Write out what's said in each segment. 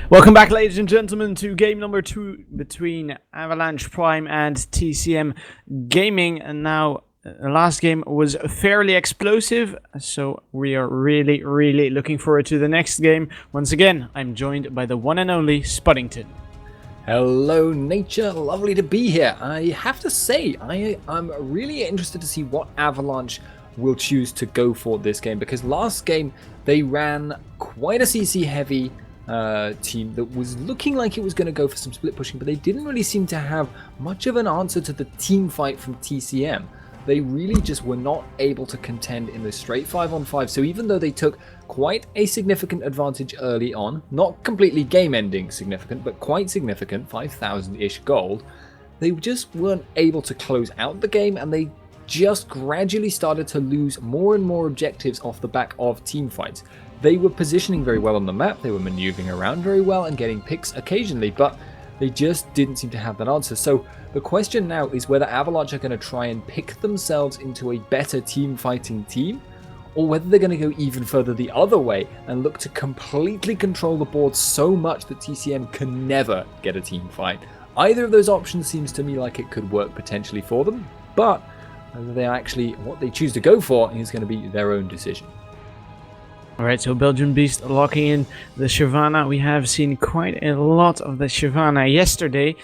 Welcome back, ladies and gentlemen, to game number 2 between Avalanche Prime and TCM Gaming. And now, the last game was fairly explosive, so we are really looking forward to the next game. Once again, I'm joined by the one and only Spuddington. Hello, nature. Lovely to be here. I have to say, I'm really interested to see what Avalanche will choose to go for this game, because last game they ran quite a CC heavy team that was looking like it was going to go for some split pushing, but they didn't really seem to have much of an answer to the team fight from TCM. They really just were not able to contend in the straight 5-on-5, so even though they took quite a significant advantage early on, not completely game-ending significant, but quite significant, 5,000-ish gold, they just weren't able to close out the game, and they just gradually started to lose more and more objectives off the back of team fights. They were positioning very well on the map, they were maneuvering around very well and getting picks occasionally, but they just didn't seem to have that answer. So the question now is whether Avalanche are going to try and pick themselves into a better team fighting team, or whether they're going to go even further the other way and look to completely control the board so much that TCM can never get a team fight. Either of those options seems to me like it could work potentially for them, but whether they actually, what they choose to go for is going to be their own decision. Alright, so Belgian Beast locking in the Shyvana. We have seen quite a lot of the Shyvana yesterday.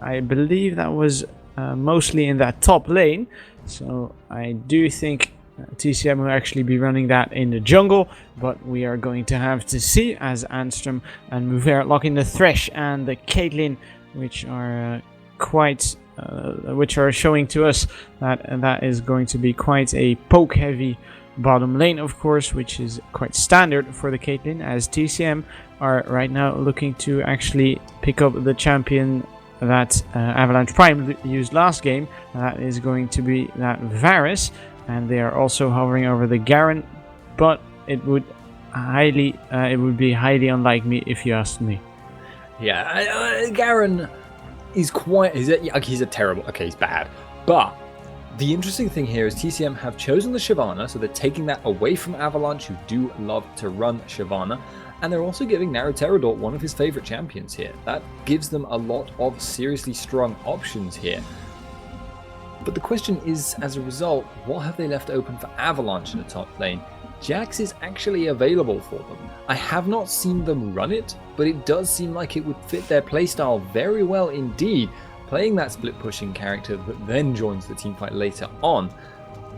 I believe that was mostly in that top lane. So I do think TCM will actually be running that in the jungle. But we are going to have to see as Anstrom and Mover locking the Thresh and the Caitlyn, which are which are showing to us that is going to be quite a poke heavy bottom lane, of course, which is quite standard for the Caitlyn, as TCM are right now looking to actually pick up the champion that Avalanche Prime used last game. That is going to be that Varus, and they are also hovering over the Garen, but it would be highly unlikely if you asked me. Yeah, Garen is he's a terrible, okay, he's bad, but the interesting thing here is TCM have chosen the Shyvana, so they're taking that away from Avalanche, who do love to run Shyvana, and they're also giving Naruterador one of his favorite champions here. That gives them a lot of seriously strong options here. But the question is, as a result, what have they left open for Avalanche in the top lane? Jax is actually available for them. I have not seen them run it, but it does seem like it would fit their playstyle very well indeed. Playing that split pushing character that then joins the team fight later on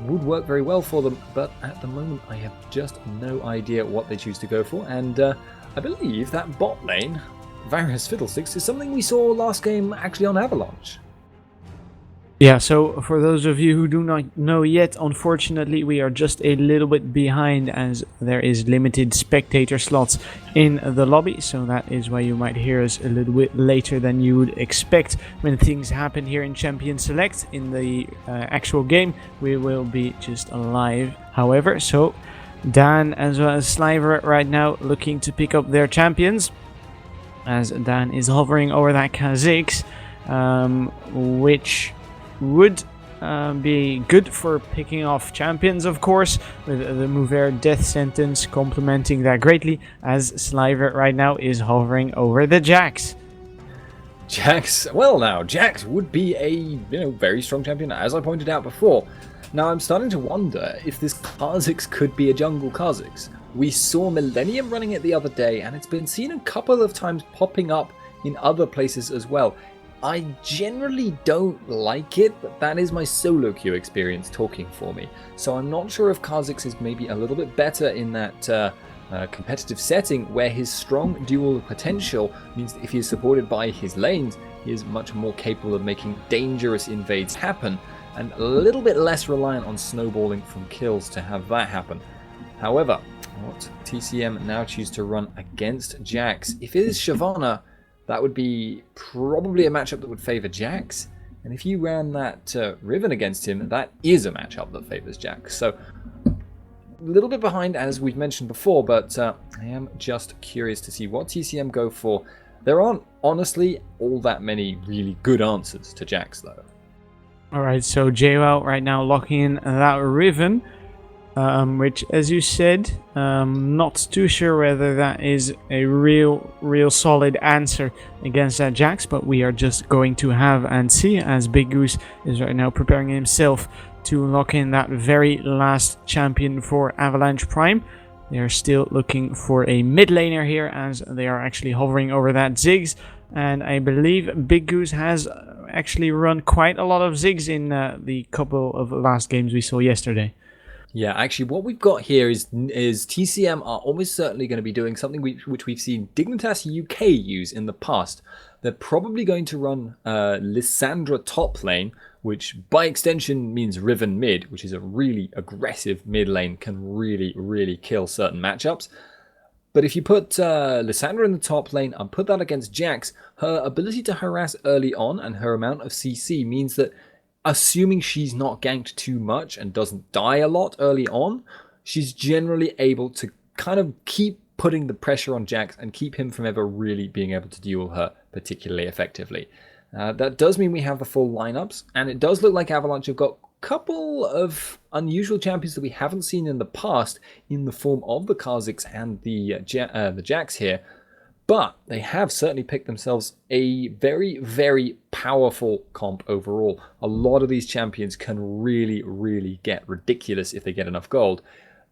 would work very well for them, but at the moment I have just no idea what they choose to go for, and I believe that bot lane, Varus Fiddlesticks, is something we saw last game actually on Avalanche. Yeah, so for those of you who do not know yet, unfortunately we are just a little bit behind as there is limited spectator slots in the lobby, so that is why you might hear us a little bit later than you would expect when things happen here in Champion Select. In the actual game we will be just live, however, so Dan as well as Sliver right now looking to pick up their champions, as Dan is hovering over that Kha'Zix, which would be good for picking off champions, of course, with the Mover death sentence complementing that greatly, as Sliver right now is hovering over the Jax. Jax would be a very strong champion, as I pointed out before. Now I'm starting to wonder if this Kha'Zix could be a jungle Kha'Zix. We saw Millennium running it the other day, and it's been seen a couple of times popping up in other places as well. I generally don't like it, but that is my solo queue experience talking for me. So I'm not sure if Kha'Zix is maybe a little bit better in that competitive setting, where his strong dual potential means that if he is supported by his lanes, he is much more capable of making dangerous invades happen, and a little bit less reliant on snowballing from kills to have that happen. However, what TCM now choose to run against Jax, if it is Shyvana, that would be probably a matchup that would favor Jax. And if you ran that Riven against him, that is a matchup that favors Jax. So, a little bit behind, as we've mentioned before, but I am just curious to see what TCM go for. There aren't, honestly, all that many really good answers to Jax, though. Alright, so JWoww right now locking in that Riven. which, as you said, not too sure whether that is a real solid answer against that Jax, but we are just going to have and see, as Big Goose is right now preparing himself to lock in that very last champion for Avalanche Prime. They are still looking for a mid laner here, as they are actually hovering over that Ziggs, and I believe Big Goose has actually run quite a lot of Ziggs in the couple of last games we saw yesterday. Yeah, actually, what we've got here is TCM are almost certainly going to be doing something which we've seen Dignitas UK use in the past. They're probably going to run Lissandra top lane, which by extension means Riven mid, which is a really aggressive mid lane, can really kill certain matchups. But if you put Lissandra in the top lane and put that against Jax, her ability to harass early on and her amount of CC means that, assuming she's not ganked too much and doesn't die a lot early on, she's generally able to kind of keep putting the pressure on Jax and keep him from ever really being able to duel her particularly effectively. That does mean we have the full lineups, and it does look like Avalanche have got a couple of unusual champions that we haven't seen in the past in the form of the Kha'Zix and the Jax here. But they have certainly picked themselves a very powerful comp overall. A lot of these champions can really get ridiculous if they get enough gold.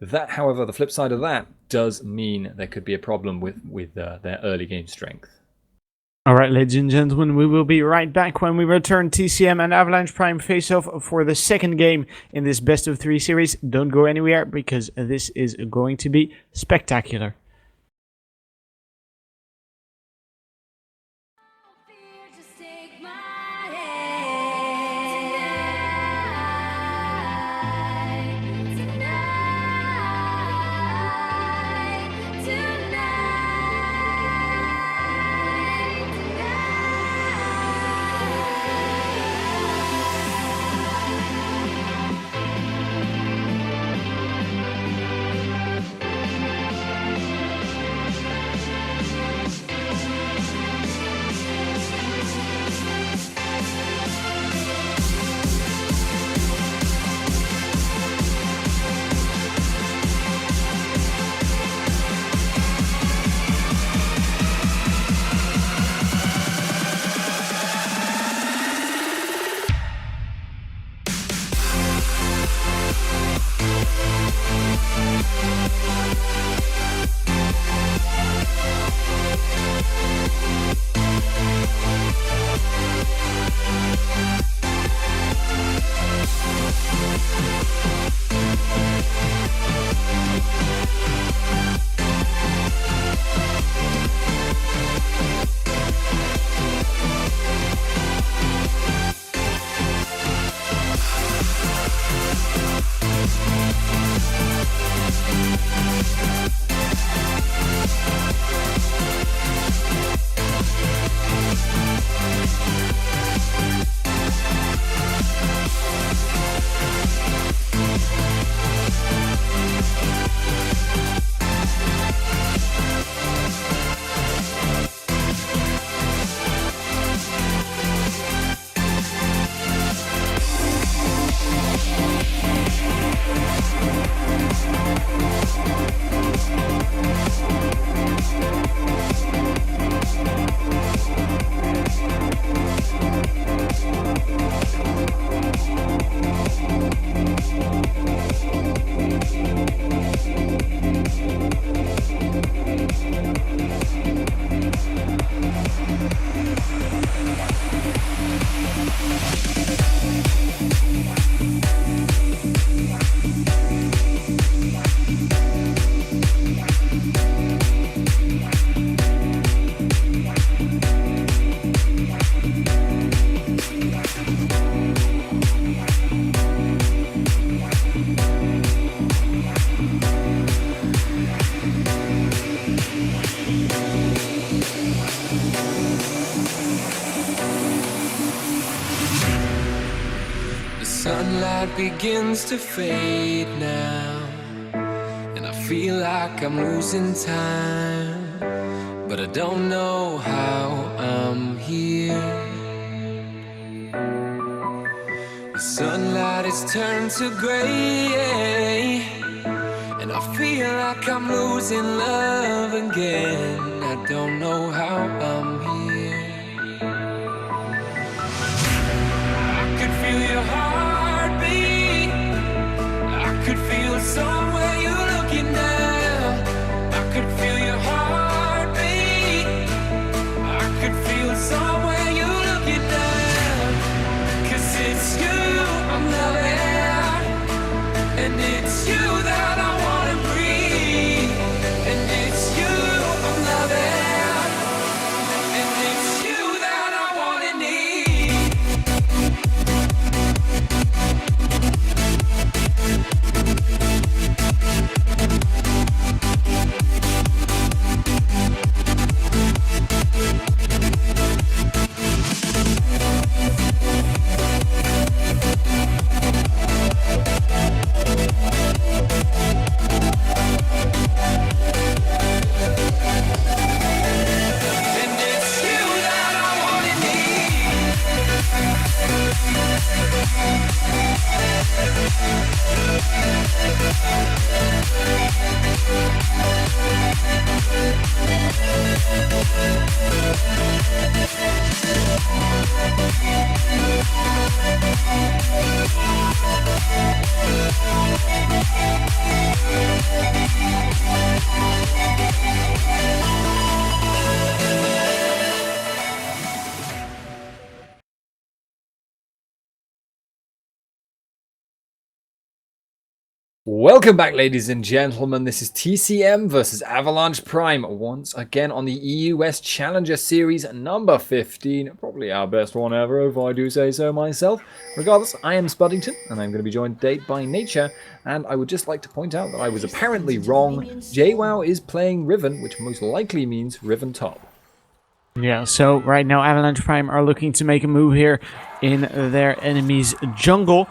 That, however, the flip side of that does mean there could be a problem with their early game strength. Alright, ladies and gentlemen, we will be right back when we return TCM and Avalanche Prime face-off for the second game in this best of 3 series. Don't go anywhere, because this is going to be spectacular. Sunlight begins to fade now, and I feel like I'm losing time, but I don't know how I'm here. The sunlight has turned to gray, and I feel like I'm losing love again. I don't know how I'm here. I could feel your heartbeat. I could feel somewhere you're looking now. I could feel your heartbeat. I could feel somewhere you're looking now. 'Cause it's you I'm loving, and it's you that I wanna breathe. And it's you I'm loving, and it's you that I wanna need. And it's you that I wanna need. Welcome back, ladies and gentlemen. This is TCM versus Avalanche Prime once again on the EUS Challenger Series number 15. Probably our best one ever, if I do say so myself. Regardless, I am Spuddington, and I'm going to be joined today by Nature. And I would just like to point out that I was apparently wrong. JWoww is playing Riven, which most likely means Riven top. Yeah, so right now Avalanche Prime are looking to make a move here in their enemy's jungle.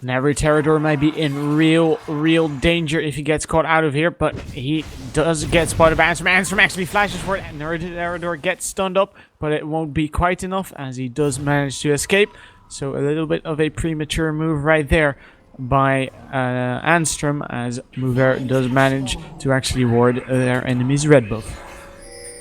Neveriterador might be in real danger if he gets caught out of here, but he does get spotted by Ansem. Ansem actually flashes for it, and Neveriterador gets stunned up, but it won't be quite enough as he does manage to escape. So a little bit of a premature move right there by Anstrom, as Mover does manage to actually ward their enemy's red buff.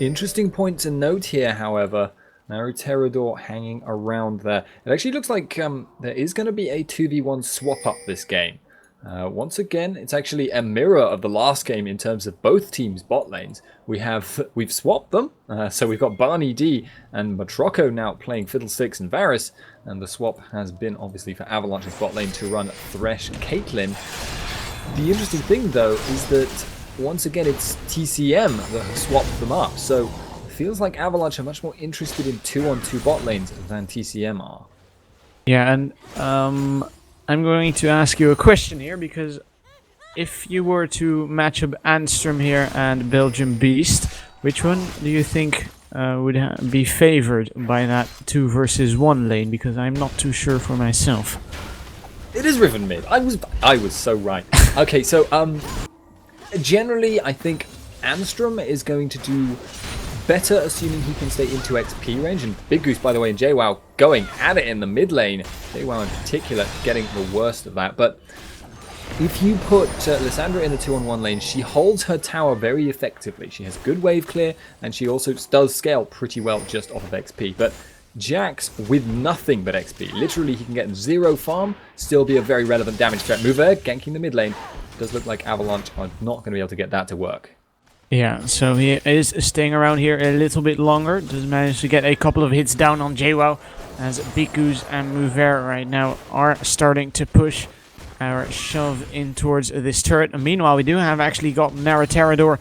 Interesting point to note here, however. Neveriterador hanging around there. It actually looks like there is going to be a 2v1 swap up this game. Once again, it's actually a mirror of the last game in terms of both teams' bot lanes. We've swapped them, so we've got Barney D and Matroco now playing Fiddlesticks and Varus, and the swap has been obviously for Avalanche's bot lane to run Thresh Caitlyn. The interesting thing though is that once again it's TCM that has swapped them up, so feels like Avalanche are much more interested in 2-on-2 bot lanes than TCM are. Yeah, and I'm going to ask you a question here, because if you were to match up Anstrom here and Belgium Beast, which one do you think would be favored by that 2 versus 1 lane? Because I'm not too sure for myself. It is Riven mid. I was so right. Okay, so generally I think Anstrom is going to do better, assuming he can stay into XP range. And Big Goose, by the way, and JWoww going at it in the mid lane. JWoww in particular getting the worst of that. But if you put Lissandra in the 2-on-1 lane, she holds her tower very effectively. She has good wave clear, and she also does scale pretty well just off of XP. But Jax with nothing but XP. Literally, he can get 0 farm, still be a very relevant damage threat. Mover ganking the mid lane. Does look like Avalanche are not going to be able to get that to work. Yeah, so he is staying around here a little bit longer. Does manage to get a couple of hits down on JWoww, as Big Goose and Mover right now are starting to push or shove in towards this turret. And meanwhile, we do have actually got Neveriterador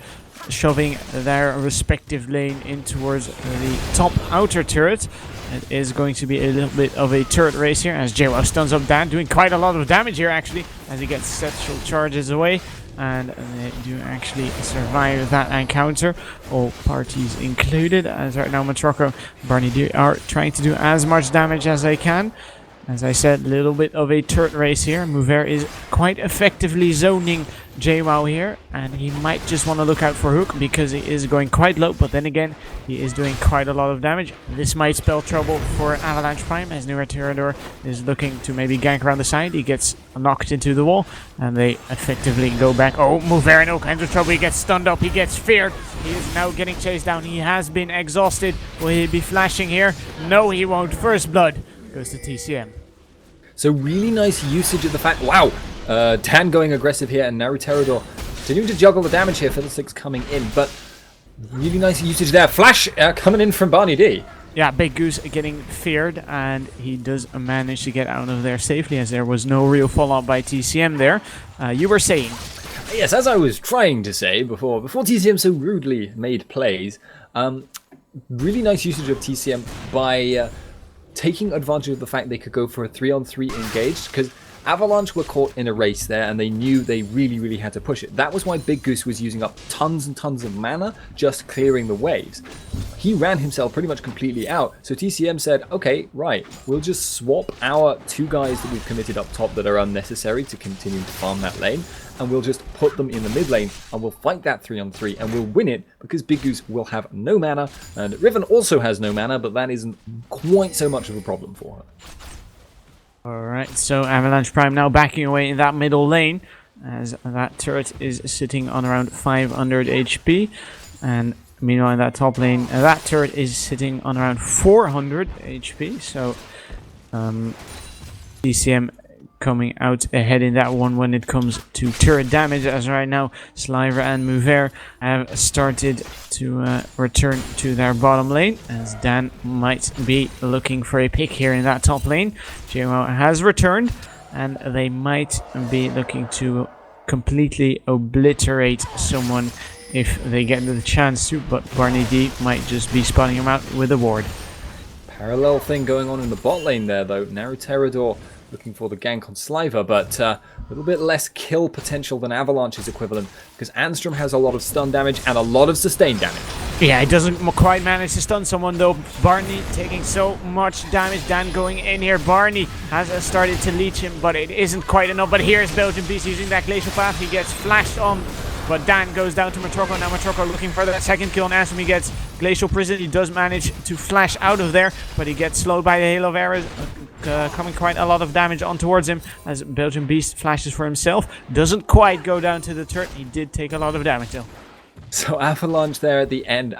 shoving their respective lane in towards the top outer turret. It is going to be a little bit of a turret race here, as JWoww stuns up Dan, doing quite a lot of damage here actually, as he gets sexual charges away. And they do actually survive that encounter, all parties included, as right now Matroco and Barney D are trying to do as much damage as they can. As I said, a little bit of a turret race here. Mover is quite effectively zoning JWoww here, and he might just want to look out for Hook because he is going quite low, but then again, he is doing quite a lot of damage. This might spell trouble for Avalanche Prime as Neuroterador is looking to maybe gank around the side. He gets knocked into the wall, and they effectively go back. Oh, Mover in all kinds of trouble. He gets stunned up. He gets feared. He is now getting chased down. He has been exhausted. Will he be flashing here? No, he won't. First blood goes to TCM. So really nice usage of the fact. Wow, Dan going aggressive here, and Neuroterador continuing to juggle the damage here. Fiddlesticks coming in, but really nice usage there. Flash coming in from Barney D. Yeah, Big Goose getting feared, and he does manage to get out of there safely, as there was no real fallout by TCM there. You were saying? Yes, as I was trying to say before TCM so rudely made plays. Really nice usage of TCM by taking advantage of the fact they could go for a 3-on-3 engaged, because Avalanche were caught in a race there and they knew they really had to push it. That was why Big Goose was using up tons and tons of mana just clearing the waves. He ran himself pretty much completely out, so TCM said, okay, right, we'll just swap our 2 guys that we've committed up top that are unnecessary to continue to farm that lane, and we'll just put them in the mid lane and we'll fight that 3-on-3 and we'll win it because Big Goose will have no mana, and Riven also has no mana, but that isn't quite so much of a problem for her. Alright, so Avalanche Prime now backing away in that middle lane, as that turret is sitting on around 500 HP, and meanwhile in that top lane, that turret is sitting on around 400 HP, so TCM coming out ahead in that one when it comes to turret damage, as right now Sliver and Mover have started to return to their bottom lane, as Dan might be looking for a pick here in that top lane. JWoww has returned, and they might be looking to completely obliterate someone if they get the chance to, but Barney D might just be spotting him out with a ward. Parallel thing going on in the bot lane there though. Neuroterador looking for the gank on Sliver, but a little bit less kill potential than Avalanche's equivalent, because Anstrom has a lot of stun damage and a lot of sustain damage. Yeah, he doesn't quite manage to stun someone though. Barney taking so much damage. Dan going in here. Barney has started to leech him, but it isn't quite enough. But here's Belgian Beast using that Glacial Path. He gets flashed on, but Dan goes down to Matroko. Now Matroko looking for that second kill on Anstrom. He gets Glacial Prison. He does manage to flash out of there, but he gets slowed by the Hail of Arrows, coming quite a lot of damage on towards him, as Belgian Beast flashes for himself. Doesn't quite go down to the turret. He did take a lot of damage though. So Avalanche there at the end.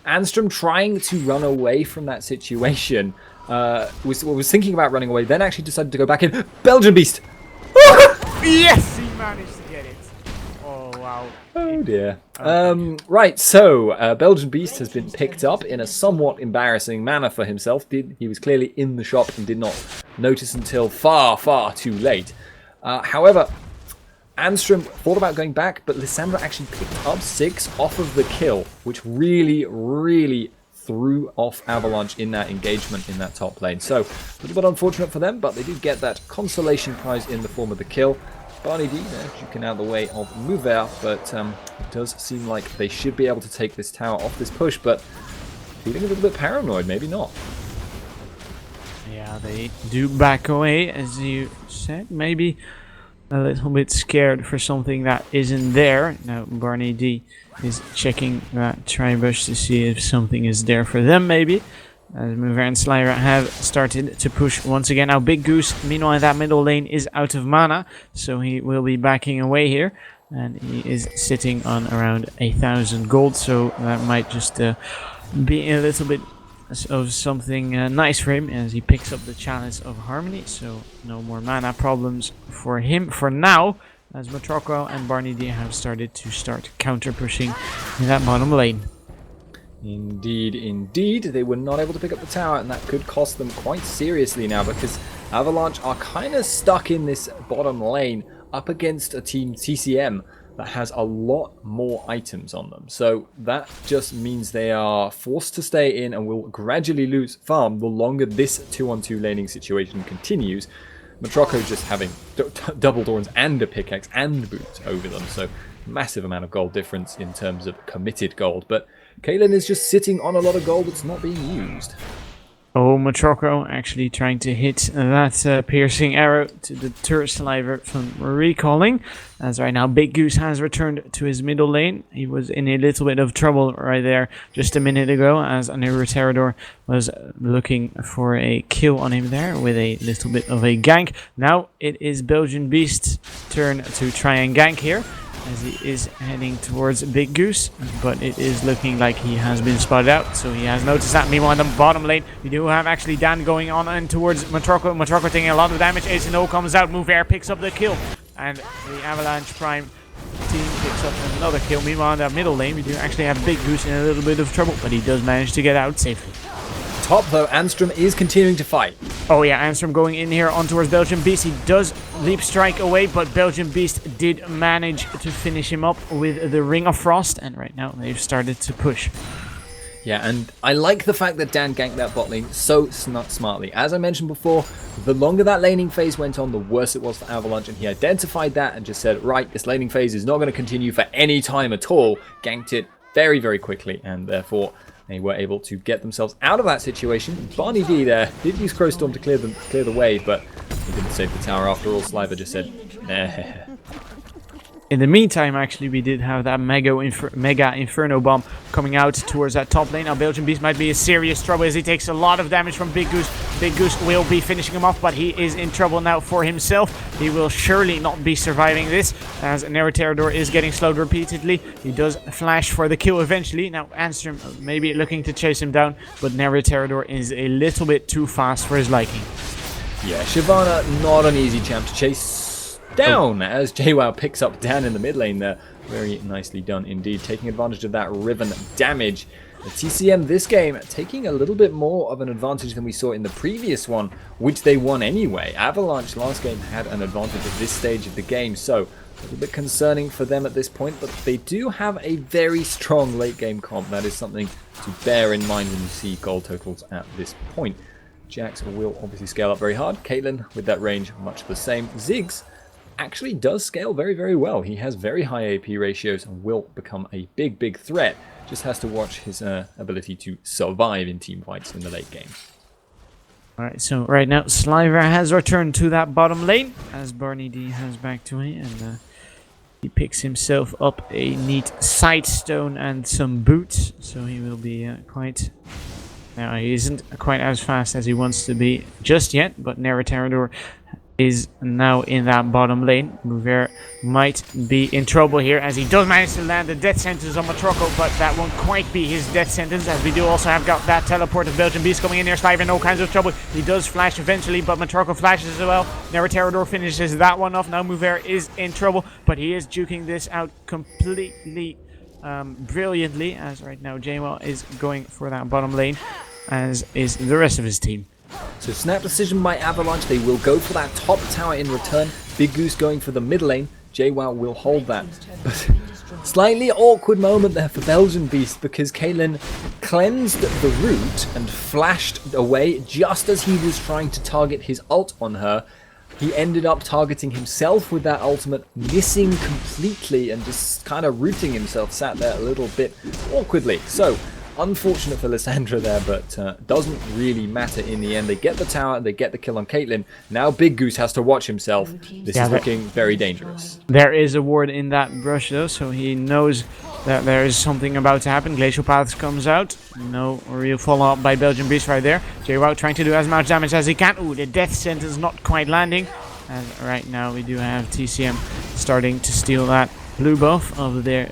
Anstrom trying to run away from that situation. Was thinking about running away, then actually decided to go back in. Belgian Beast! Yes, he managed to get it. Oh wow. Oh dear. Right, so Belgian Beast has been picked up in a somewhat embarrassing manner for himself. He was clearly in the shop and did not notice until far too late. However, Anstrom thought about going back, but Lissandra actually picked up 6 off of the kill, which really threw off Avalanche in that engagement in that top lane. So, a little bit unfortunate for them, but they do get that consolation prize in the form of the kill. Barney D there, juking out the way of Mover, but it does seem like they should be able to take this tower off this push, but feeling a little bit paranoid, maybe not. Yeah, they do back away, as you said, maybe a little bit scared for something that isn't there. Now Barney D is checking that tribush to see if something is there for them, maybe. As Mover and Sliver have started to push once again. Now Big Goose, meanwhile that middle lane is out of mana, so he will be backing away here. And he is sitting on around 1,000 gold, so that might just be a little bit of something nice for him, as he picks up the Chalice of Harmony, so no more mana problems for him for now, as Matroko and Barney D have started to counter pushing in that bottom lane. Indeed, they were not able to pick up the tower, and that could cost them quite seriously now, because Avalanche are kind of stuck in this bottom lane up against a team TCM that has a lot more items on them. So that just means they are forced to stay in and will gradually lose farm the longer this 2-on-2 laning situation continues. Matroko just having double Dorns and a pickaxe and boots over them, so massive amount of gold difference in terms of committed gold. But Kaylin is just sitting on a lot of gold that's not being used. Oh, Matroko actually trying to hit that piercing arrow to deter Sliver from recalling. As right now, Big Goose has returned to his middle lane. He was in a little bit of trouble right there just a minute ago, as Pterodor was looking for a kill on him there with a little bit of a gank. Now it is Belgian Beast's turn to try and gank here, as he is heading towards Big Goose, but it is looking like he has been spotted out, so he has noticed that. Meanwhile, in the bottom lane, we do have actually Dan going on and towards Matroko. Matroko taking a lot of damage. Ace&O comes out. Move Air picks up the kill, and the Avalanche Prime team picks up another kill. Meanwhile, in that middle lane, we do actually have Big Goose in a little bit of trouble, but he does manage to get out safely. Top though, Anstrom is continuing to fight. Oh yeah, Anstrom going in here on towards Belgian Beast. He does leap strike away, but Belgian Beast did manage to finish him up with the Ring of Frost, and right now they've started to push. Yeah, and I like the fact that Dan ganked that bot lane so smartly. As I mentioned before, the longer that laning phase went on, the worse it was for Avalanche, and he identified that and just said, right, this laning phase is not going to continue for any time at all. Ganked it very, very quickly, and therefore they were able to get themselves out of that situation. Barney D there did use Crowstorm to clear the way, but he didn't save the tower after all. Sliver just said, nah. In the meantime, actually, we did have that Mega Inferno Bomb coming out towards that top lane. Now, Belgian Beast might be in serious trouble as he takes a lot of damage from Big Goose. Big Goose will be finishing him off, but he is in trouble now for himself. He will surely not be surviving this, as Pterodor is getting slowed repeatedly. He does flash for the kill eventually. Now, Anstrom maybe looking to chase him down, but Pterodor is a little bit too fast for his liking. Yeah, Shyvana, not an easy champ to chase down, as JWoww picks up Dan in the mid lane there. Very nicely done indeed, taking advantage of that Riven damage. The TCM this game taking a little bit more of an advantage than we saw in the previous one, which they won anyway. Avalanche last game had an advantage at this stage of the game, so a little bit concerning for them at this point, but they do have a very strong late game comp. That is something to bear in mind when you see gold totals at this point. Jax will obviously scale up very hard. Caitlyn with that range, much the same. Ziggs actually does scale very, very well. He has very high AP ratios and will become a big, big threat. Just has to watch his ability to survive in team fights in the late game. Alright, so right now Sliver has returned to that bottom lane as Barney D has backed away, and he picks himself up a neat Sightstone and some boots, so he will be quite... Now, he isn't quite as fast as he wants to be just yet, but Pterodor is now in that bottom lane. Mover might be in trouble here, as he does manage to land the death sentence on Matroko, but that won't quite be his death sentence, as we do also have got that teleport of Belgian Beast coming in there. Sliver in all kinds of trouble. He does flash eventually, but Matroko flashes as well. Pterodor finishes that one off. Now Mover is in trouble, but he is juking this out completely brilliantly, as right now JWoww is going for that bottom lane, as is the rest of his team. So snap decision by Avalanche, they will go for that top tower in return. Big Goose going for the mid lane. JWoww will hold that. But slightly awkward moment there for Belgian Beast, because Caitlyn cleansed the root and flashed away just as he was trying to target his ult on her. He ended up targeting himself with that ultimate, missing completely and just kind of rooting himself, sat there a little bit awkwardly. So unfortunate for Lissandra there, but doesn't really matter in the end. They get the tower, they get the kill on Caitlyn. Now Big Goose has to watch himself. This is looking very dangerous. There is a ward in that brush though, so he knows that there is something about to happen. Glacial Paths comes out. No real follow-up by Belgian Beast right there. JWoww trying to do as much damage as he can. Ooh, the death sentence not quite landing. And right now we do have TCM starting to steal that blue buff of the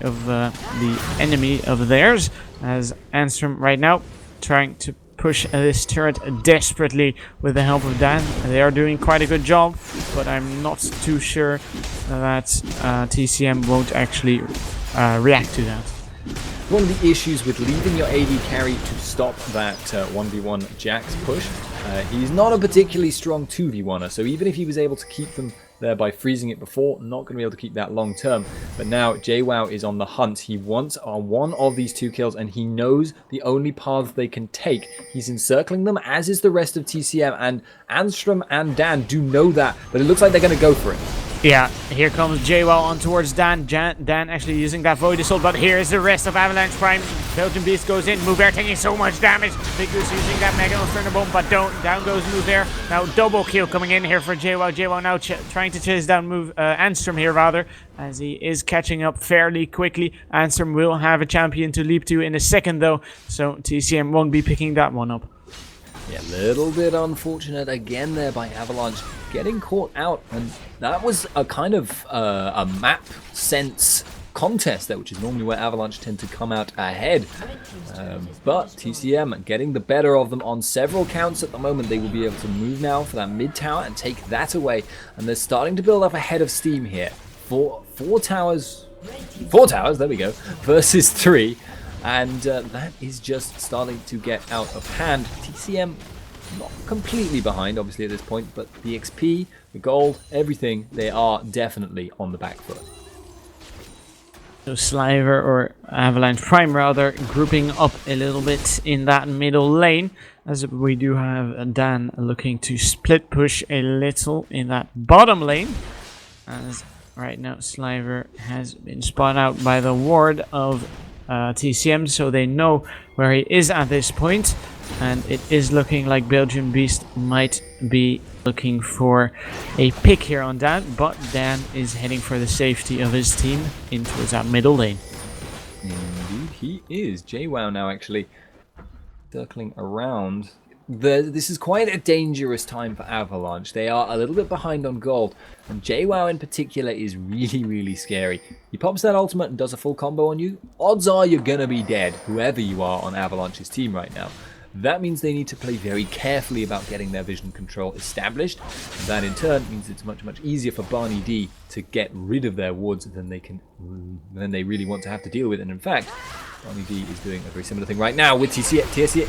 enemy of theirs, as Anstrom right now trying to push this turret desperately with the help of Dan. They are doing quite a good job, but I'm not too sure that TCM won't actually react to that. One of the issues with leaving your AD carry to stop that 1v1 Jax push, he's not a particularly strong 2v1er, so even if he was able to keep them there by freezing it before, not going to be able to keep that long term. But now JWoww is on the hunt. He wants one of these two kills, and he knows the only paths they can take. He's encircling them, as is the rest of TCM, and Anstrom and Dan do know that, but it looks like they're going to go for it. Yeah, here comes JWoww on towards Dan. Dan actually using that Void Assault, but here's the rest of Avalanche Prime. Belgian Beast goes in. Mover taking so much damage. Big Goose using that Mega Inferno Bomb, but down goes Mover. Now double kill coming in here for JWoww. JWoww now trying to chase down Anstrom here rather, as he is catching up fairly quickly. Anstrom will have a champion to leap to in a second though, so TCM won't be picking that one up. Yeah, a little bit unfortunate again there by Avalanche, getting caught out, and that was a kind of a map sense contest there, which is normally where Avalanche tend to come out ahead. But TCM getting the better of them on several counts at the moment. They will be able to move now for that mid tower and take that away, and they're starting to build up a head of steam here. Four towers, there we go, versus 3. And that is just starting to get out of hand. TCM not completely behind, obviously, at this point, but the XP, the gold, everything, they are definitely on the back foot. So Sliver, or Avalanche Prime rather, grouping up a little bit in that middle lane, as we do have Dan looking to split push a little in that bottom lane, as right now Sliver has been spotted out by the ward of TCM, so they know where he is at this point, and it is looking like Belgian Beast might be looking for a pick here on Dan, but Dan is heading for the safety of his team in towards that middle lane. Indeed he is. JWoww now actually circling around. This is quite a dangerous time for Avalanche. They are a little bit behind on gold, and JWoww in particular is really, really scary. He pops that ultimate and does a full combo on you. Odds are you're gonna be dead, whoever you are on Avalanche's team right now. That means they need to play very carefully about getting their vision control established. And that in turn means it's much, much easier for Barney D to get rid of their wards than they really want to have to deal with. And in fact, Barney D is doing a very similar thing right now with TCM.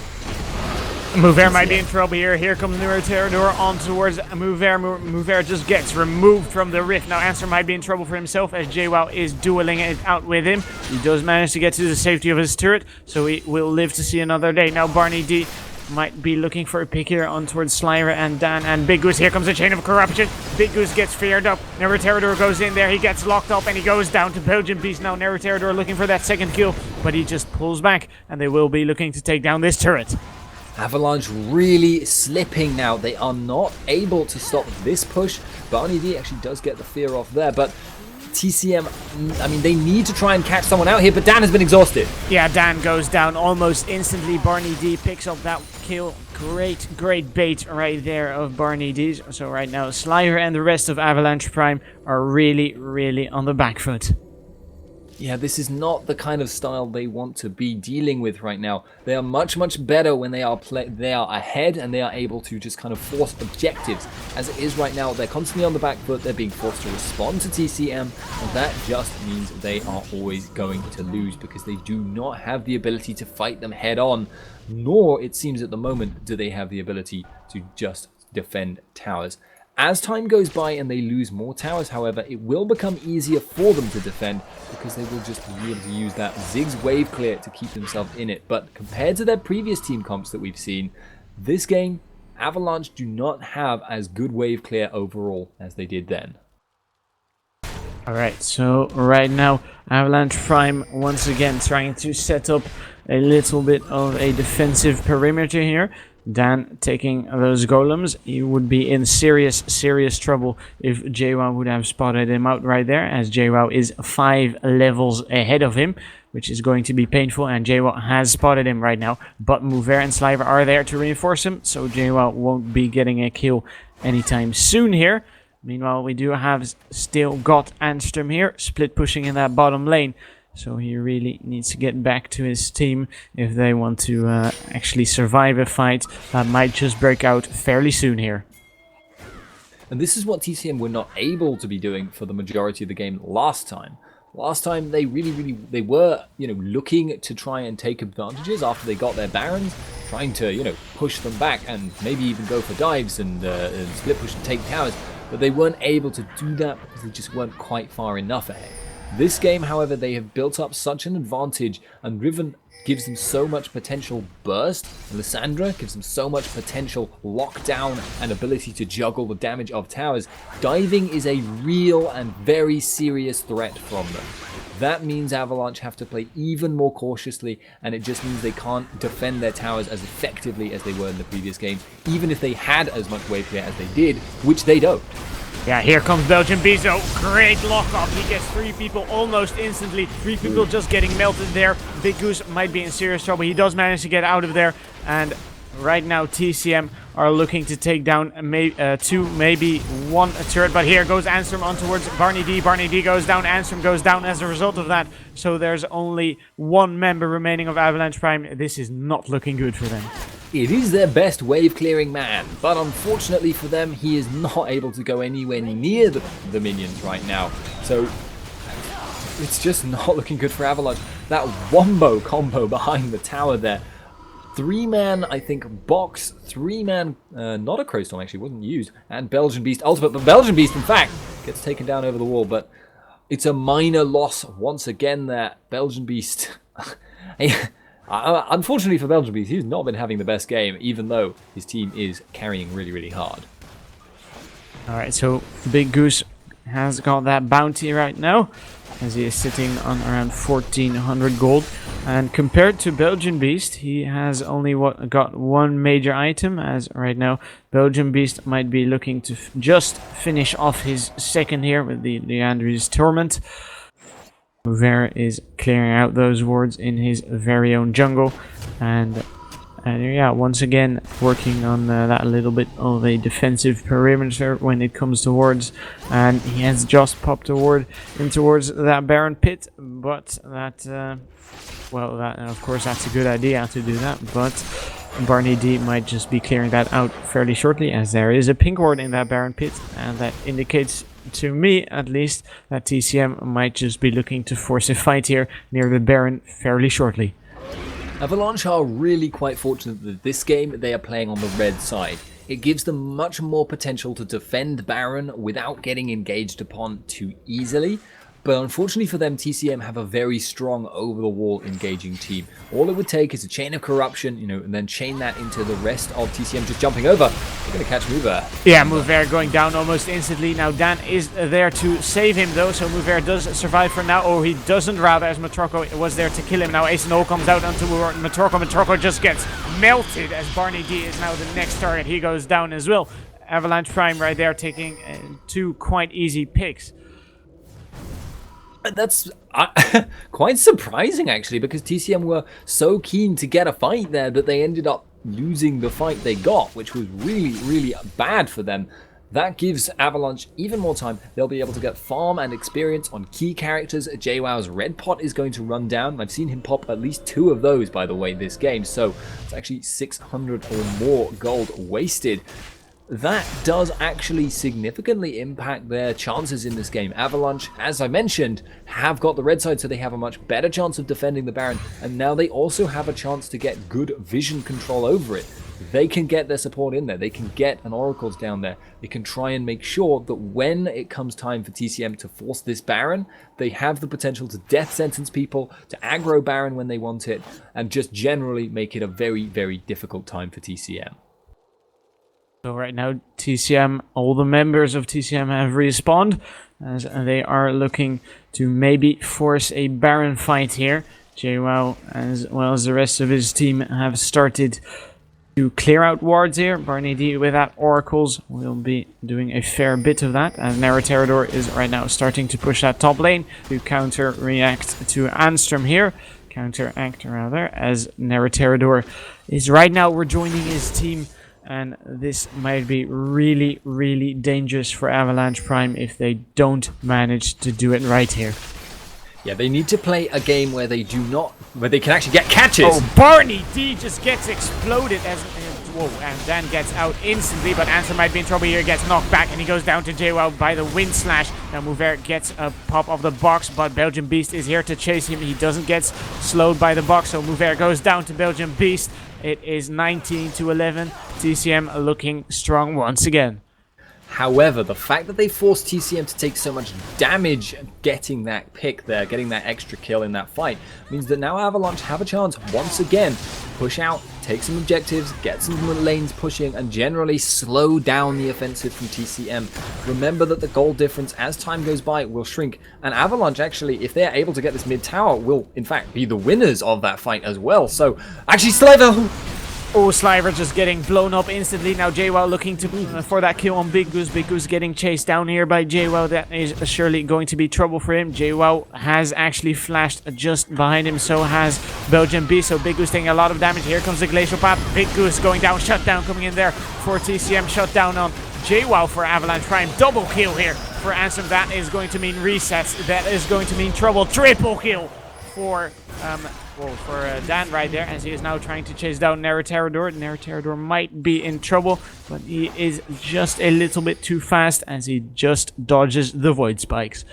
Mover might be in trouble here. Here comes Neuroterrador on towards Mover. Mover just gets removed from the rift. Now Answer might be in trouble for himself as JWoww is dueling it out with him. He does manage to get to the safety of his turret, so he will live to see another day. Now Barney D might be looking for a pick here on towards Sliver and Dan and Big Goose. Here comes a chain of corruption. Big Goose gets feared up. Neuroterrador goes in there. He gets locked up and he goes down to Belgian Beast. Now Neuroterrador looking for that second kill, but he just pulls back, and they will be looking to take down this turret. Avalanche really slipping now. They are not able to stop this push. Barney D actually does get the fear off there, but TCM, I mean, they need to try and catch someone out here, but Dan has been exhausted. Yeah, Dan goes down almost instantly. Barney D picks up that kill. Great bait right there of Barney D. So right now, Sliver and the rest of Avalanche Prime are really on the back foot. Yeah, this is not the kind of style they want to be dealing with right now. They are much better when they are ahead and they are able to just kind of force objectives. As it is right now, they're constantly on the back foot. They're being forced to respond to TCM, and that just means they are always going to lose because they do not have the ability to fight them head on, nor, it seems at the moment, do they have the ability to just defend towers. As time goes by and they lose more towers, however, it will become easier for them to defend because they will just be able to use that Ziggs wave clear to keep themselves in it. But compared to their previous team comps that we've seen, this game, Avalanche do not have as good wave clear overall as they did then. Alright, so right now, Avalanche Prime once again trying to set up a little bit of a defensive perimeter here. Dan taking those golems. He would be in serious trouble if JWoww would have spotted him out right there, as JWoww is 5 levels ahead of him, which is going to be painful, and JWoww has spotted him right now, but Mover and Sliver are there to reinforce him, so JWoww won't be getting a kill anytime soon here. Meanwhile, we do have still got Anstrom here, split pushing in that bottom lane. So he really needs to get back to his team if they want to actually survive a fight that might just break out fairly soon here. And this is what TCM were not able to be doing for the majority of the game last time. Last time they they were, looking to try and take advantages after they got their barons, trying to, push them back and maybe even go for dives and split push and take towers. But they weren't able to do that because they just weren't quite far enough ahead. This game, however, they have built up such an advantage and driven gives them so much potential burst. Lissandra gives them so much potential lockdown and ability to juggle the damage of towers. Diving is a real and very serious threat from them. That means Avalanche have to play even more cautiously, and it just means they can't defend their towers as effectively as they were in the previous game, even if they had as much wave clear as they did, which they don't. Yeah, here comes Belgian Beast. Oh, great lock-up. He gets 3 people almost instantly. 3 people just getting melted there. Big Goose might be in serious trouble. He does manage to get out of there, and right now TCM are looking to take down 2, maybe 1 turret, but here goes Anstrom on towards Barney D. Barney D goes down, Anstrom goes down as a result of that, so there's only 1 member remaining of Avalanche Prime. This is not looking good for them. It is their best wave clearing man, but unfortunately for them, he is not able to go anywhere near the minions right now, so it's just not looking good for Avalanche. That wombo combo behind the tower there. 3-man, I think, box, 3-man, not a Crowstorm actually, wasn't used, and Belgian Beast ultimate, but Belgian Beast, in fact, gets taken down over the wall, but it's a minor loss once again there. Belgian Beast, unfortunately for Belgian Beast, he's not been having the best game, even though his team is carrying really, really hard. Alright, so Big Goose has got that bounty right now, as he is sitting on around 1400 gold. And compared to Belgian Beast, he has only got 1 major item, as right now Belgian Beast might be looking to just finish off his second here with the Leandri's Torment. Mover is clearing out those wards in his very own jungle, and yeah, once again working on that little bit of a defensive perimeter when it comes to wards, and he has just popped a ward in towards that Baron pit, but that well, of course that's a good idea to do that, but Barney D might just be clearing that out fairly shortly, as there is a pink ward in that Baron pit, and that indicates to me at least that TCM might just be looking to force a fight here near the Baron fairly shortly. Avalanche are really quite fortunate that this game they are playing on the red side. It gives them much more potential to defend Baron without getting engaged upon too easily. But unfortunately for them, TCM have a very strong over-the-wall engaging team. All it would take is a chain of corruption, you know, and then chain that into the rest of TCM just jumping over. They're going to catch Mover. Yeah, Mover going down almost instantly. Now Dan is there to save him though, so Mover does survive for now. Or he doesn't, rather, as Matroko was there to kill him. Now Ace and O comes out onto Matroko. Matroko just gets melted as Barney D is now the next target. He goes down as well. Avalanche Prime right there taking 2 quite easy picks. That's quite surprising, actually, because TCM were so keen to get a fight there that they ended up losing the fight they got, which was really, really bad for them. That gives Avalanche even more time. They'll be able to get farm and experience on key characters. JWoww's red pot is going to run down. I've seen him pop at least 2 of those, by the way, this game. So it's actually 600 or more gold wasted. That does actually significantly impact their chances in this game. Avalanche, as I mentioned, have got the red side, so they have a much better chance of defending the Baron, and now they also have a chance to get good vision control over it. They can get their support in there, they can get an Oracles down there, they can try and make sure that when it comes time for TCM to force this Baron, they have the potential to death sentence people, to aggro Baron when they want it, and just generally make it a very, very difficult time for TCM. So right now, TCM, all the members of TCM have respawned, as they are looking to maybe force a Baron fight here. JWoww, as well as the rest of his team, have started to clear out wards here. Barney D with that Oracles will be doing a fair bit of that, and Nariterador is right now starting to push that top lane to counter-react to Anstrom here. Counteract, rather, as Nariterador is right now rejoining his team. And this might be really, really dangerous for Avalanche Prime if they don't manage to do it right here. Yeah, they need to play a game where they can actually get catches. Oh, Barney D just gets exploded as whoa, and Dan gets out instantly, but Answer might be in trouble here, gets knocked back, and he goes down to JWoww by the Wind Slash. Now Mover gets a pop of the box, but Belgian Beast is here to chase him. He doesn't get slowed by the box, so Mover goes down to Belgian Beast. It is 19 to 11. TCM looking strong once again. However, the fact that they forced TCM to take so much damage getting that pick there, getting that extra kill in that fight, means that now Avalanche have a chance once again push out, take some objectives, get some lanes pushing, and generally slow down the offensive from TCM. Remember that the goal difference as time goes by will shrink, and Avalanche actually, if they're able to get this mid tower, will in fact be the winners of that fight as well. So actually Sliver... Oh, Sliver just getting blown up instantly. Now JWoww looking to for that kill on Big Goose. Big Goose getting chased down here by JWoww. That is surely going to be trouble for him. JWoww has actually flashed just behind him. So has Belgian Beast. So Big Goose taking a lot of damage. Here comes the Glacial Path. Big Goose going down. Shutdown coming in there for TCM. Shutdown on JWoww for Avalanche Prime. Double kill here for Ansem. That is going to mean resets. That is going to mean trouble. Triple kill for Dan right there, as he is now trying to chase down Nereterador. Nereterador might be in trouble, but he is just a little bit too fast as he just dodges the Void Spikes.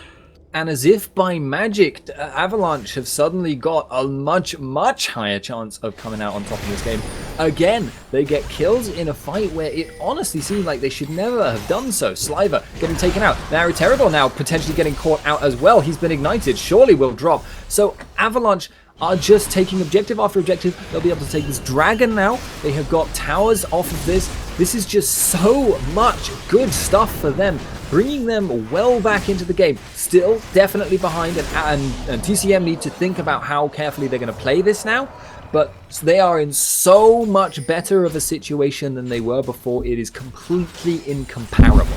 And as if by magic, Avalanche have suddenly got a much higher chance of coming out on top of this game. Again, they get kills in a fight where it honestly seemed like they should never have done so. Sliver getting taken out. Nereterador now potentially getting caught out as well. He's been ignited. Surely will drop. So Avalanche are just taking objective after objective. They'll be able to take this dragon now. They have got towers off of this. This is just so much good stuff for them, bringing them well back into the game. Still definitely behind, and TCM need to think about how carefully they're going to play this now. But they are in so much better of a situation than they were before. It is completely incomparable.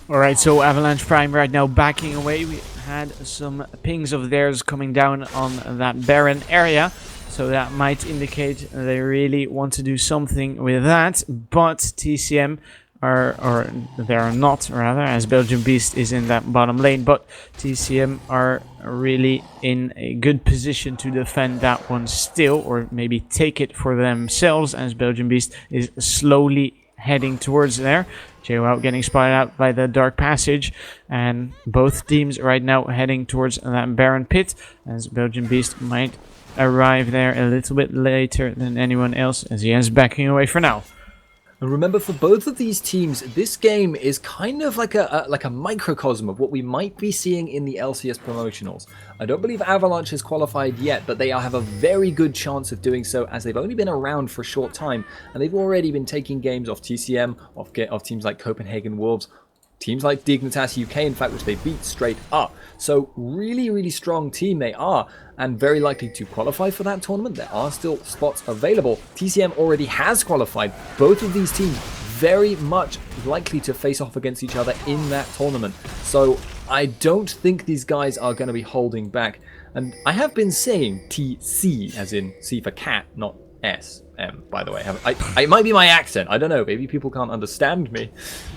Alright, so Avalanche Prime right now backing away. We had some pings of theirs coming down on that Baron area, so that might indicate they really want to do something with that. But TCM or they are not, rather, as Belgian Beast is in that bottom lane, but TCM are really in a good position to defend that one still, or maybe take it for themselves, as Belgian Beast is slowly heading towards there. JWoww getting spotted out by the Dark Passage, and both teams right now heading towards that Baron Pit, as Belgian Beast might arrive there a little bit later than anyone else, as he is backing away for now. And remember, for both of these teams, this game is kind of like a microcosm of what we might be seeing in the LCS promotionals. I don't believe Avalanche has qualified yet, but they have a very good chance of doing so, as they've only been around for a short time, and they've already been taking games off TCM, off teams like Copenhagen Wolves, teams like Dignitas UK, in fact, which they beat straight up. So really strong team they are, and very likely to qualify for that tournament. There are still spots available. TCM already has qualified. Both of these teams very much likely to face off against each other in that tournament. So I don't think these guys are going to be holding back. And I have been saying TC, as in C for cat, not SM, by the way. It might be my accent. I don't know. Maybe people can't understand me.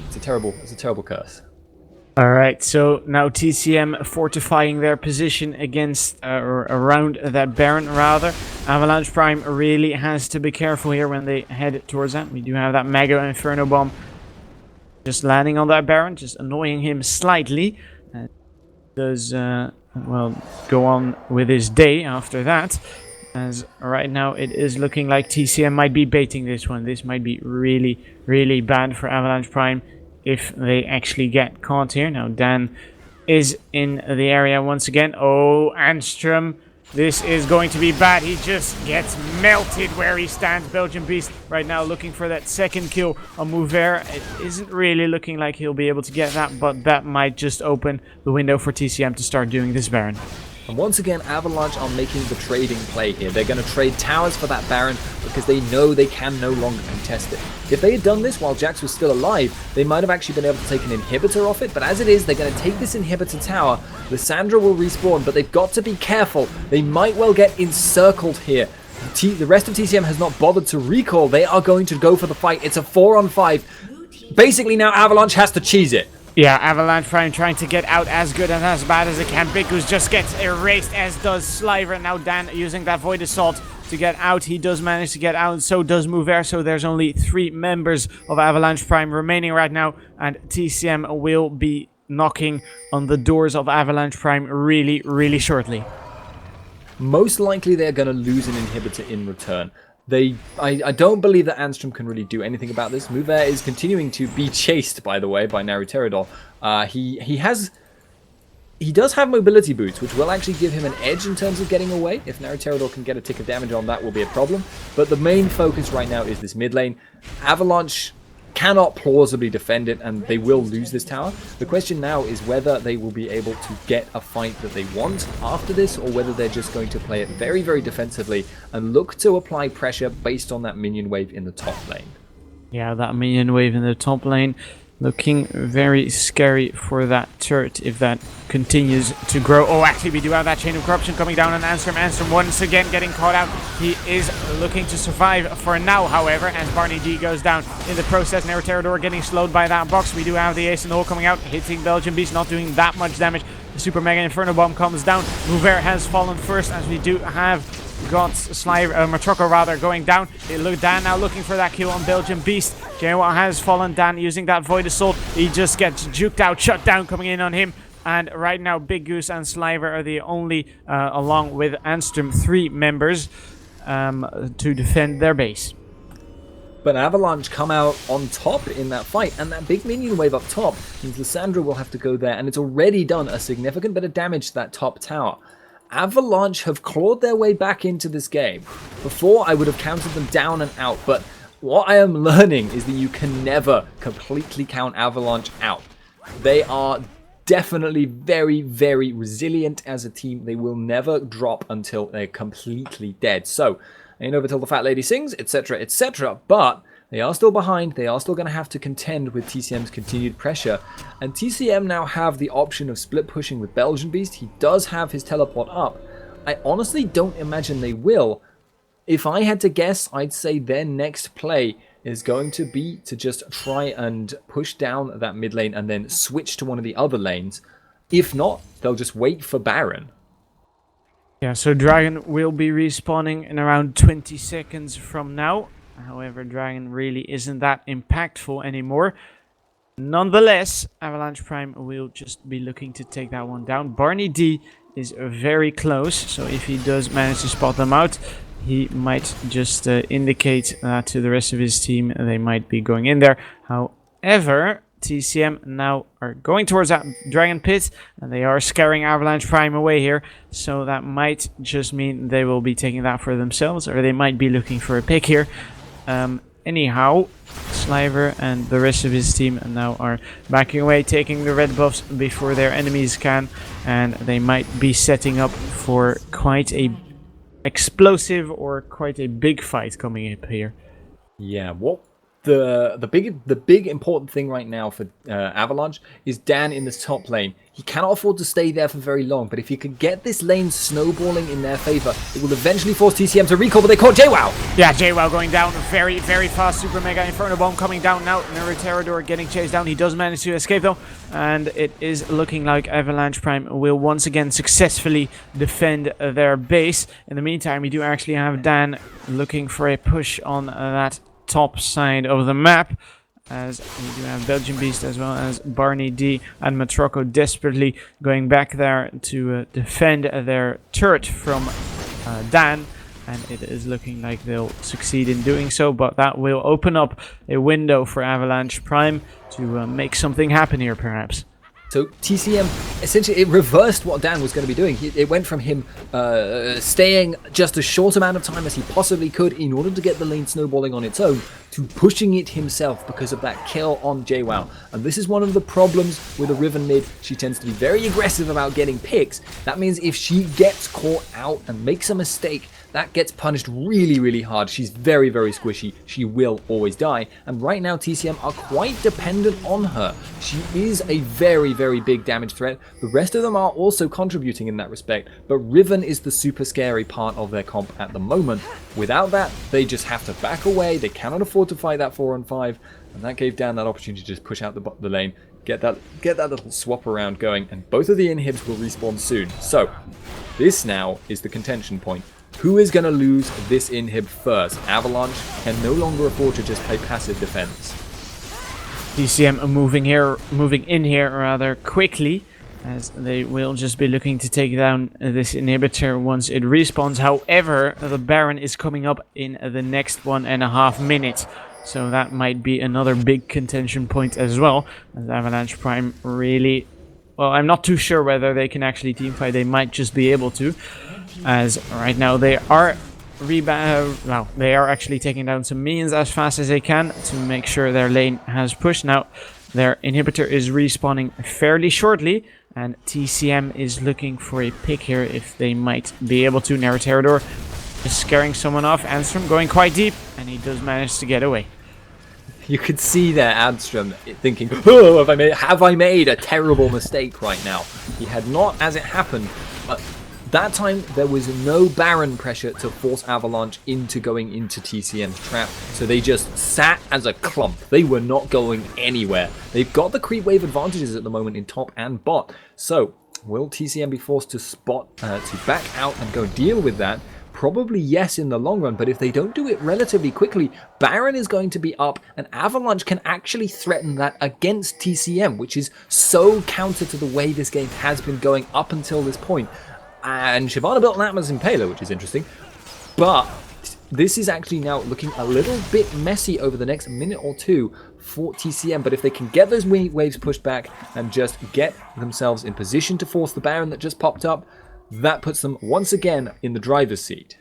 It's a terrible curse. Alright, so now TCM fortifying their position against, or around that Baron, rather. Avalanche Prime really has to be careful here when they head towards that. We do have that Mega Inferno Bomb just landing on that Baron, just annoying him slightly. And does, well, go on with his day after that. As right now it is looking like TCM might be baiting this one. This might be really bad for Avalanche Prime if they actually get caught here. Now Dan is in the area once again. Oh, Anstrom, this is going to be bad. He just gets melted where he stands. Belgian Beast right now looking for that second kill on Mover. It isn't really looking like he'll be able to get that, but that might just open the window for TCM to start doing this Baron. And once again, Avalanche are making the trading play here. They're going to trade towers for that Baron because they know they can no longer contest it. If they had done this while Jax was still alive, they might have actually been able to take an inhibitor off it, but as it is, they're going to take this inhibitor tower. Lissandra will respawn, but they've got to be careful. They might well get encircled here. The rest of TCM has not bothered to recall. They are going to go for the fight. It's a 4-on-5. Basically, now Avalanche has to cheese it. Yeah, Avalanche Prime trying to get out as good and as bad as it can. Big Goose just gets erased, as does Sliver. Now Dan using that Void Assault to get out. He does manage to get out, and so does Mover. So there's only 3 members of Avalanche Prime remaining right now, and TCM will be knocking on the doors of Avalanche Prime really shortly. Most likely they're going to lose an inhibitor in return. I don't believe that Anstrom can really do anything about this. Mover is continuing to be chased, by the way, by Naruterodor. He does have mobility boots, which will actually give him an edge in terms of getting away. If Naruterodor can get a tick of damage on, that will be a problem. But the main focus right now is this mid lane. Avalanche cannot plausibly defend it, and they will lose this tower. The question now is whether they will be able to get a fight that they want after this, or whether they're just going to play it very, very defensively and look to apply pressure based on that minion wave in the top lane. Yeah, that minion wave in the top lane looking very scary for that turret if that continues to grow. Oh, actually, we do have that Chain of Corruption coming down on Anstrom. Anstrom once again getting caught out. He is looking to survive for now, however, as Barney D goes down in the process. Naruterodor getting slowed by that box. We do have the Ace in the hole coming out, hitting Belgian Beast, not doing that much damage. The Super Mega Inferno Bomb comes down. Mover has fallen first, as we do have got Matroko rather going down. Dan now looking for that kill on Belgian Beast. Jawa has fallen. Dan using that Void Assault. He just gets juked out. Shut down coming in on him. And right now Big Goose and Sliver are the only, along with Anstrom, 3 members to defend their base. But Avalanche come out on top in that fight, and that big minion wave up top means Lissandra will have to go there, and it's already done a significant bit of damage to that top tower. Avalanche have clawed their way back into this game. Before, I would have counted them down and out, but what I am learning is that you can never completely count Avalanche out. They are definitely very, very resilient as a team. They will never drop until they're completely dead. So, ain't over till the fat lady sings, etc., etc., but they are still behind. They are still going to have to contend with TCM's continued pressure. And TCM now have the option of split pushing with Belgian Beast. He does have his teleport up. I honestly don't imagine they will. If I had to guess, I'd say their next play is going to be to just try and push down that mid lane and then switch to one of the other lanes. If not, they'll just wait for Baron. Yeah, so Dragon will be respawning in around 20 seconds from now. However, Dragon really isn't that impactful anymore. Nonetheless, Avalanche Prime will just be looking to take that one down. Barney D is very close, so if he does manage to spot them out, he might just indicate to the rest of his team they might be going in there. However, TCM now are going towards that Dragon Pit, and they are scaring Avalanche Prime away here, so that might just mean they will be taking that for themselves, or they might be looking for a pick here. Anyhow, Sliver and the rest of his team now are backing away, taking the red buffs before their enemies can, and they might be setting up for quite a explosive or quite a big fight coming up here. Yeah, what the big important thing right now for Avalanche is Dan in this top lane. He cannot afford to stay there for very long, but if he could get this lane snowballing in their favor, it will eventually force TCM to recall, but they caught JWoww! Yeah, JWoww going down very, very fast. Super Mega Inferno Bomb coming down now. Naruterodor getting chased down. He does manage to escape though, and it is looking like Avalanche Prime will once again successfully defend their base. In the meantime, we do actually have Dan looking for a push on that top side of the map, as we do have Belgian Beast as well as Barney D and Matroko desperately going back there to defend their turret from Dan, and it is looking like they'll succeed in doing so, but that will open up a window for Avalanche Prime to make something happen here perhaps. So TCM, essentially, it reversed what Dan was going to be doing. It went from him staying just a short amount of time as he possibly could in order to get the lane snowballing on its own, to pushing it himself because of that kill on JWoww. And this is one of the problems with a Riven mid. She tends to be very aggressive about getting picks. That means if she gets caught out and makes a mistake, that gets punished really, really hard. She's very, very squishy. She will always die. And right now, TCM are quite dependent on her. She is a very, very big damage threat. The rest of them are also contributing in that respect. But Riven is the super scary part of their comp at the moment. Without that, they just have to back away. They cannot afford to fight that 4-on-5. And that gave Dan that opportunity to just push out the lane. Get that little swap around going. And both of the inhibs will respawn soon. So, this now is the contention point. Who is going to lose this inhib first? Avalanche can no longer afford to just play passive defense. TCM moving in here rather quickly, as they will just be looking to take down this inhibitor once it respawns. However, the Baron is coming up in the next 1.5 minutes, so that might be another big contention point as well, as Avalanche Prime really... Well, I'm not too sure whether they can actually teamfight. They might just be able to, as right now they are they are actually taking down some minions as fast as they can to make sure their lane has pushed. Now, their inhibitor is respawning fairly shortly, and TCM is looking for a pick here if they might be able to. Narraterador is scaring someone off. Anstrom going quite deep, and he does manage to get away. You could see there Adstrom thinking, oh, have I made a terrible mistake right now? He had not, as it happened, but that time there was no Baron pressure to force Avalanche into going into TCM's trap, so they just sat as a clump. They were not going anywhere. They've got the creep wave advantages at the moment in top and bot, so will TCM be forced to back out and go deal with that? Probably yes in the long run, but if they don't do it relatively quickly, Baron is going to be up, and Avalanche can actually threaten that against TCM, which is so counter to the way this game has been going up until this point. And Shyvana built an Atlas Impaler, which is interesting, but this is actually now looking a little bit messy over the next minute or two for TCM, but if they can get those waves pushed back and just get themselves in position to force the Baron that just popped up, that puts them once again in the driver's seat.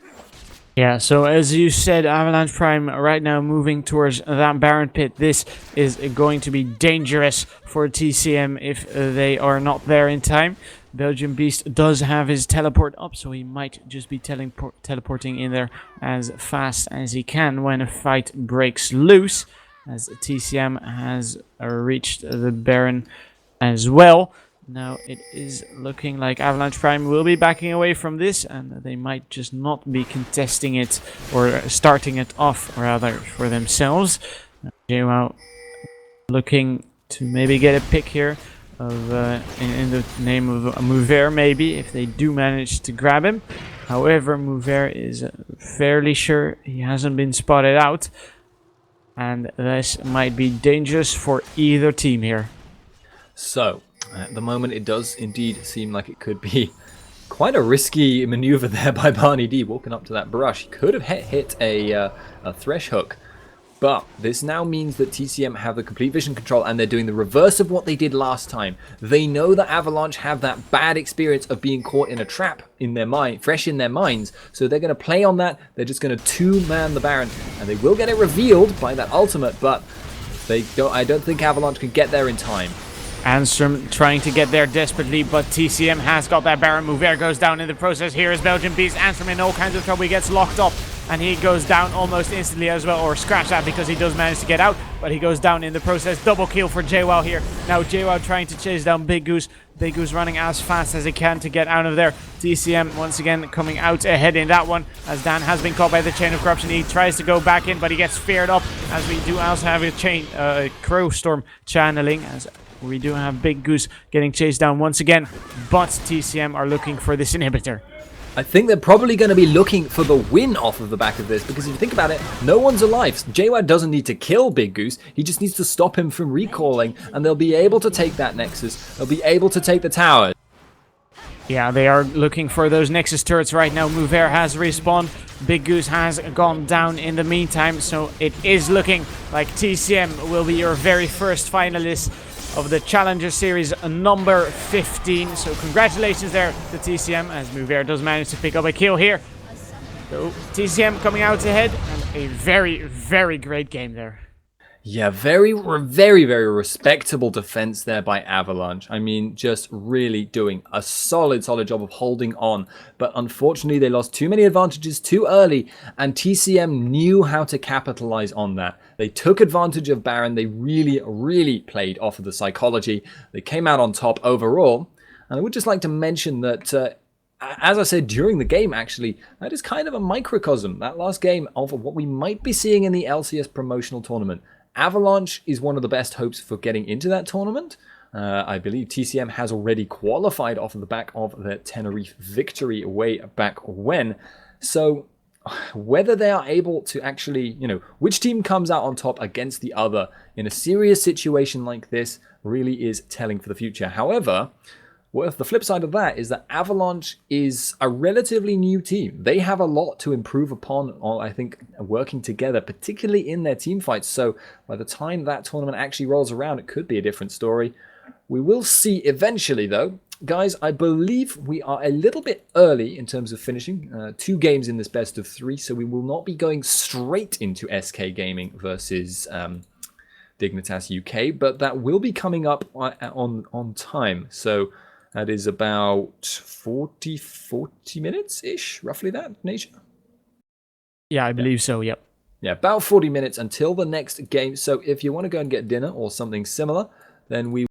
Yeah, so as you said, Avalanche Prime right now moving towards that Baron pit. This is going to be dangerous for TCM if they are not there in time. Belgian Beast does have his teleport up, so he might just be teleporting in there as fast as he can when a fight breaks loose, as TCM has reached the Baron as well. Now it is looking like Avalanche Prime will be backing away from this, and they might just not be contesting it or starting it off rather for themselves. JWoww looking to maybe get a pick here of in the name of Mover, maybe, if they do manage to grab him. However, Mover is fairly sure he hasn't been spotted out, and this might be dangerous for either team here. So at the moment, it does indeed seem like it could be quite a risky maneuver there by Barney D, walking up to that brush. He could have hit a Thresh hook, but this now means that TCM have the complete vision control, and they're doing the reverse of what they did last time. They know that Avalanche have that bad experience of being caught in a trap in their mind, fresh in their minds, so they're going to play on that. They're just going to two-man the Baron, and they will get it revealed by that ultimate, but I don't think Avalanche can get there in time. Anstrom trying to get there desperately, but TCM has got that Baron. Mover goes down in the process. Here is Belgian Beast. Anstrom in all kinds of trouble. He gets locked up, and he goes down almost instantly as well, or scratch that because he does manage to get out, but he goes down in the process. Double kill for JWoww here. Now JWoww trying to chase down Big Goose. Big Goose running as fast as he can to get out of there. TCM once again coming out ahead in that one, as Dan has been caught by the Chain of Corruption. He tries to go back in, but he gets feared up, as we do also have a Crow Storm channeling, as we do have Big Goose getting chased down once again, but TCM are looking for this inhibitor. I think they're probably going to be looking for the win off of the back of this, because if you think about it, no one's alive. JWoww doesn't need to kill Big Goose, he just needs to stop him from recalling, and they'll be able to take that Nexus, they'll be able to take the tower. Yeah, they are looking for those Nexus turrets right now. Mover has respawned, Big Goose has gone down in the meantime, so it is looking like TCM will be your very first finalist of the Challenger Series number 15. So congratulations there to TCM, as Mover does manage to pick up a kill here. So TCM coming out ahead, and a very, very great game there. Yeah, very, very respectable defense there by Avalanche. I mean, just really doing a solid job of holding on. But unfortunately, they lost too many advantages too early, and TCM knew how to capitalize on that. They took advantage of Baron. They really played off of the psychology. They came out on top overall. And I would just like to mention that, as I said during the game, actually, that is kind of a microcosm, that last game, of what we might be seeing in the LCS promotional tournament. Avalanche is one of the best hopes for getting into that tournament. I believe TCM has already qualified off of the back of their Tenerife victory way back when. So whether they are able to actually, which team comes out on top against the other in a serious situation like this really is telling for the future. However, Well, the flip side of that is that Avalanche is a relatively new team. They have a lot to improve upon, I think, working together, particularly in their team fights. So by the time that tournament actually rolls around, it could be a different story. We will see eventually, though. Guys, I believe we are a little bit early in terms of finishing. 2 games in this best of 3, so we will not be going straight into SK Gaming versus Dignitas UK, but that will be coming up on time. So that is about 40 minutes-ish, roughly that, Nature? Yeah, I believe so, yep. Yeah, about 40 minutes until the next game. So if you want to go and get dinner or something similar, then we